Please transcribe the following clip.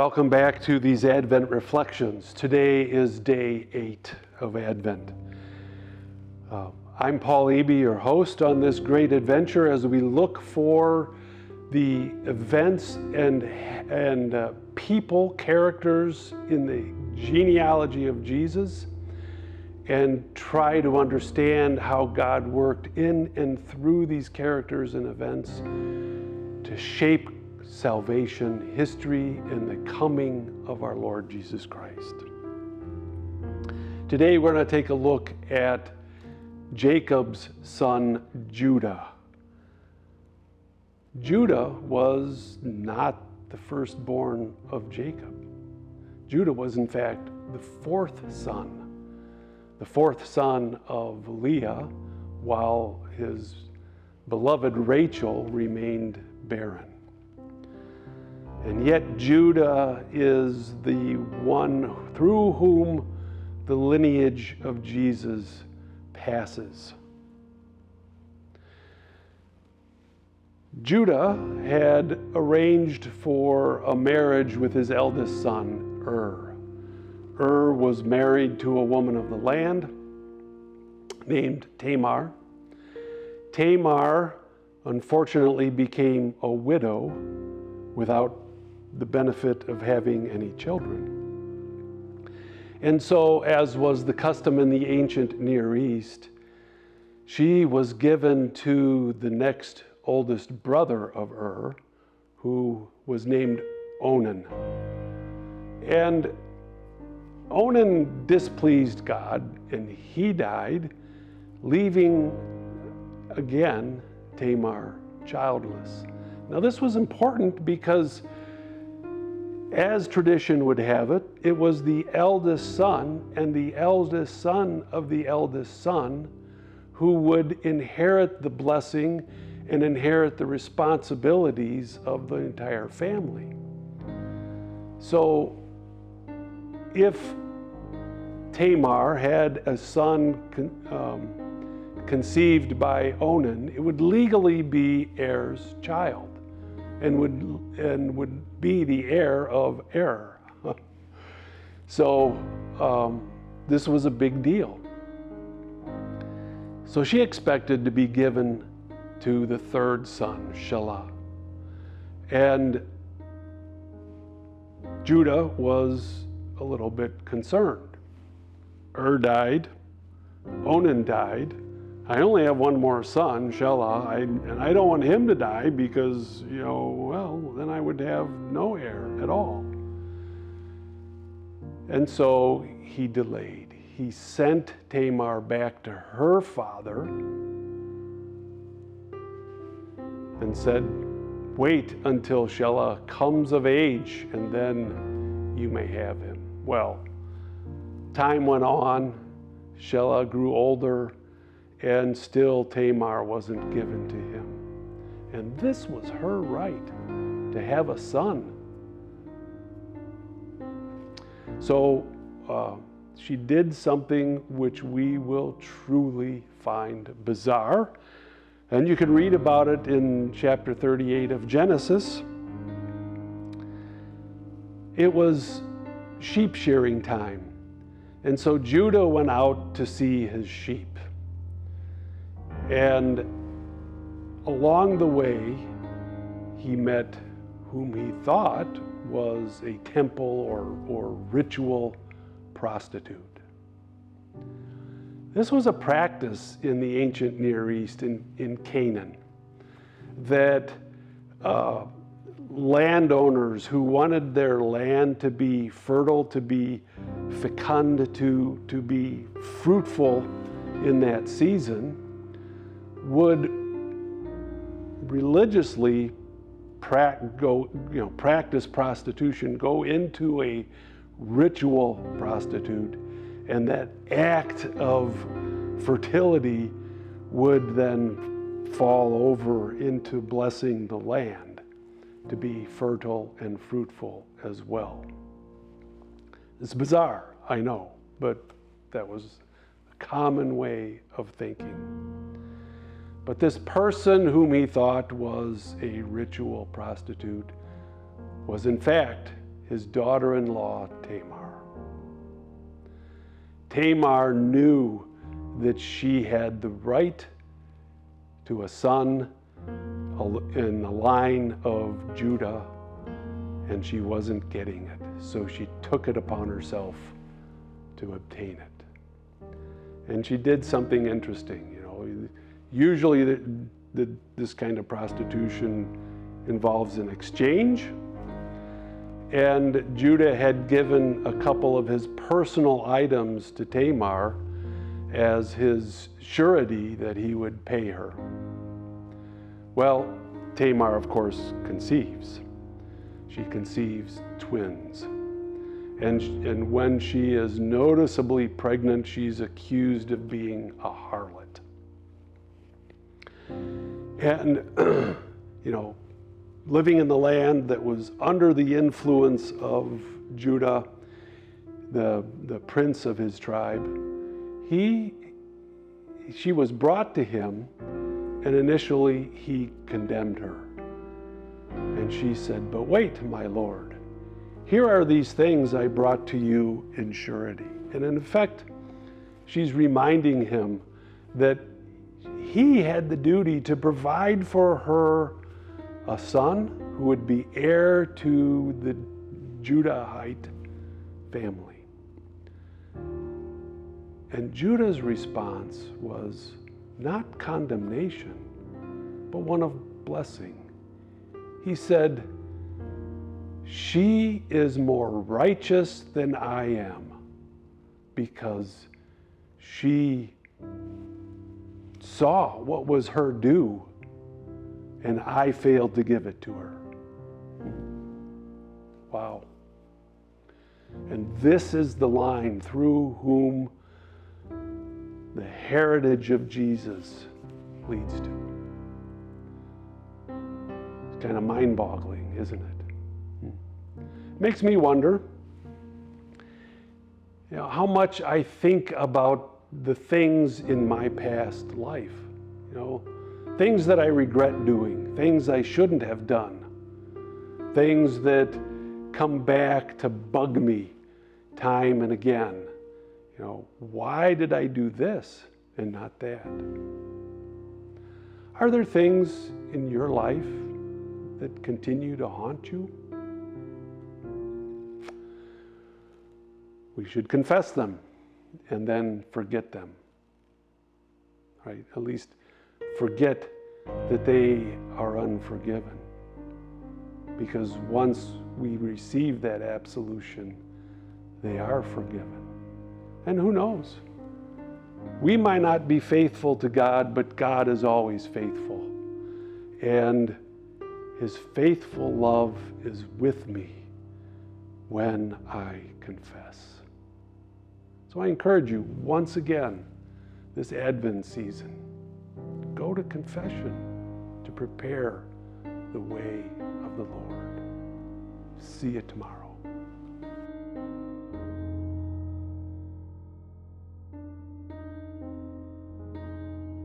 Welcome back to these Advent Reflections. Today is day 8 of Advent. I'm Paul Eby, your host on this great adventure as we look for the events and people, characters in the genealogy of Jesus, and try to understand how God worked in and through these characters and events to shape salvation, history, and the coming of our Lord Jesus Christ. Today we're going to take a look at Jacob's son Judah. Judah was not the firstborn of Jacob. Judah was in fact the fourth son of Leah, while his beloved Rachel remained barren. And yet Judah is the one through whom the lineage of Jesus passes. Judah had arranged for a marriage with his eldest son, Er was married to a woman of the land named Tamar. Tamar unfortunately became a widow without the benefit of having any children. And so, as was the custom in the ancient Near East, she was given to the next oldest brother of who was named Onan. And Onan displeased God, and he died, leaving again Tamar childless. Now, this was important because, as tradition would have it, it was the eldest son and the eldest son of the eldest son who would inherit the blessing and inherit the responsibilities of the entire family. So, if Tamar had a son conceived by Onan, it would legally be Er's child and would be the heir of So this was a big deal. So she expected to be given to the third son, Shelah. And Judah was a little bit concerned. Died, Onan died. I only have one more son, Shelah, and I don't want him to die because, then I would have no heir at all. And so he delayed. He sent Tamar back to her father and said, "Wait until Shelah comes of age, and then you may have him." Well, time went on. Shelah grew older, and still Tamar wasn't given to him. And this was her right, to have a son. So she did something which we will truly find bizarre. And you can read about it in chapter 38 of Genesis. It was sheep shearing time. And so Judah went out to see his sheep. And along the way, he met whom he thought was a temple or ritual prostitute. This was a practice in the ancient Near East, in Canaan, that landowners who wanted their land to be fertile, to be fecund, to be fruitful in that season, would religiously practice prostitution, go into a ritual prostitute, and that act of fertility would then fall over into blessing the land to be fertile and fruitful as well. It's bizarre, I know, but that was a common way of thinking. But this person whom he thought was a ritual prostitute was in fact his daughter-in-law Tamar. Tamar knew that she had the right to a son in the line of Judah, and she wasn't getting it. So she took it upon herself to obtain it. And she did something interesting. Usually this kind of prostitution involves an exchange, and Judah had given a couple of his personal items to Tamar as his surety that he would pay her. Well, Tamar, of course, conceives. She conceives twins. And when she is noticeably pregnant, she's accused of being a harlot. And, living in the land that was under the influence of Judah, the prince of his tribe, she was brought to him, and initially he condemned her. And she said, "But wait, my lord, here are these things I brought to you in surety." And in effect, she's reminding him that he had the duty to provide for her a son who would be heir to the Judahite family. And Judah's response was not condemnation, but one of blessing. He said, "She is more righteous than I am because she saw what was her due, and I failed to give it to her." Wow. And this is the line through whom the heritage of Jesus leads to. It's kind of mind-boggling, isn't it? Makes me wonder, how much I think about the things in my past life. Things that I regret doing, things I shouldn't have done, things that come back to bug me time and again. Why did I do this and not that? Are there things in your life that continue to haunt you? We should confess them and then forget them, right? At least forget that they are unforgiven. Because once we receive that absolution, they are forgiven. And who knows? We might not be faithful to God, but God is always faithful. And his faithful love is with me when I confess. So I encourage you, once again, this Advent season, go to confession to prepare the way of the Lord. See you tomorrow.